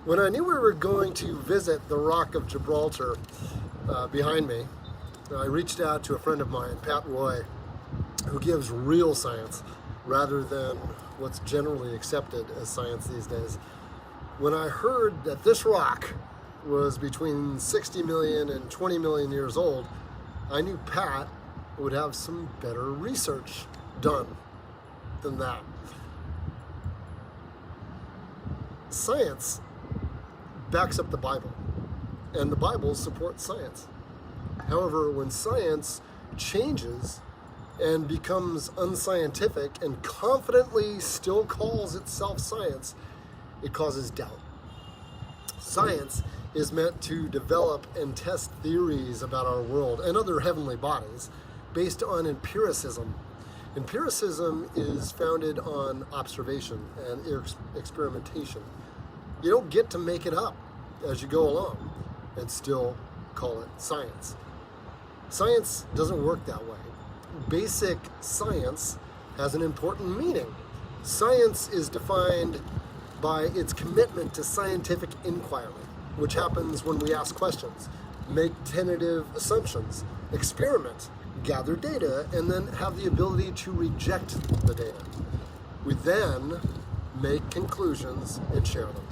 When I knew we were going to visit the Rock of Gibraltar behind me, I reached out to a friend of mine, Pat Roy, who gives real science rather than what's generally accepted as science these days. When I heard that this rock was between 60 million and 20 million years old, I knew Pat would have some better research done than that. Science backs up the Bible, and the Bible supports science. However, when science changes and becomes unscientific and confidently still calls itself science, it causes doubt. Science is meant to develop and test theories about our world and other heavenly bodies based on empiricism. Empiricism is founded on observation and experimentation. You don't get to make it up as you go along and still call it science. Science doesn't work that way. Basic science has an important meaning. Science is defined by its commitment to scientific inquiry, which happens when we ask questions, make tentative assumptions, experiment, gather data, and then have the ability to reject the data. We then make conclusions and share them.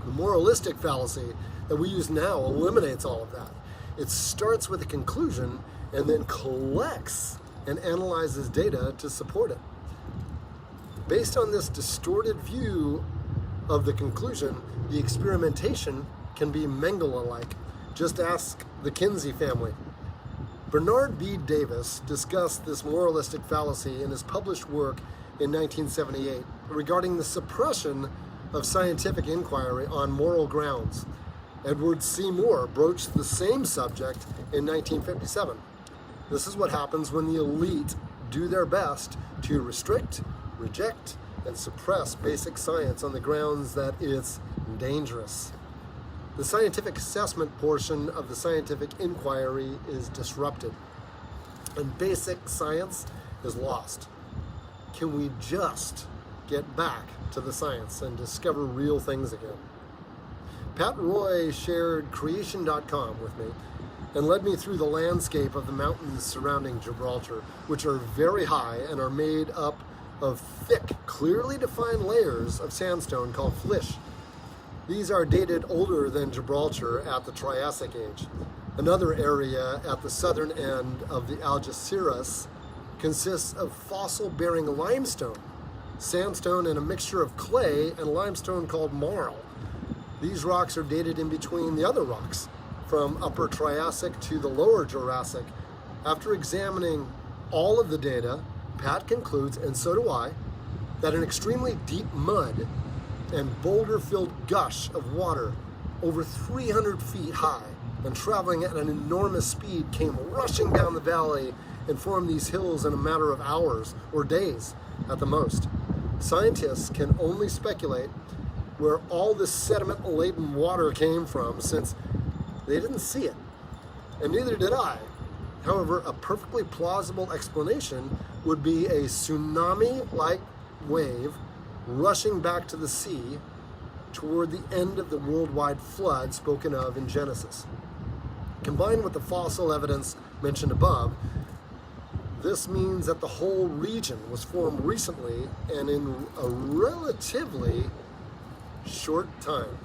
The moralistic fallacy that we use now eliminates all of that. It starts with a conclusion and then collects and analyzes data to support it. Based on this distorted view of the conclusion, the experimentation can be Mengele-like. Just ask the Kinsey family. Bernard B. Davis discussed this moralistic fallacy in his published work in 1978 regarding the suppression of scientific inquiry on moral grounds. Edward C. Moore broached the same subject in 1957. This is what happens when the elite do their best to restrict, reject, and suppress basic science on the grounds that it's dangerous. The scientific assessment portion of the scientific inquiry is disrupted, and basic science is lost. Can we just get back to the science and discover real things again? Pat Roy shared creation.com with me and led me through the landscape of the mountains surrounding Gibraltar, which are very high and are made up of thick, clearly defined layers of sandstone called flysch. These are dated older than Gibraltar at the Triassic age. Another area at the southern end of the Algeciras consists of fossil-bearing limestone, sandstone, and a mixture of clay and limestone called marl. These rocks are dated in between the other rocks, from Upper Triassic to the Lower Jurassic. After examining all of the data, Pat concludes, and so do I, that an extremely deep mud and boulder-filled gush of water over 300 feet high and traveling at an enormous speed came rushing down the valley and formed these hills in a matter of hours or days at the most. Scientists can only speculate where all this sediment-laden water came from, since they didn't see it, and neither did I. However, a perfectly plausible explanation would be a tsunami-like wave rushing back to the sea toward the end of the worldwide flood spoken of in Genesis. Combined with the fossil evidence mentioned above, this means that the whole region was formed recently and in a relatively short time.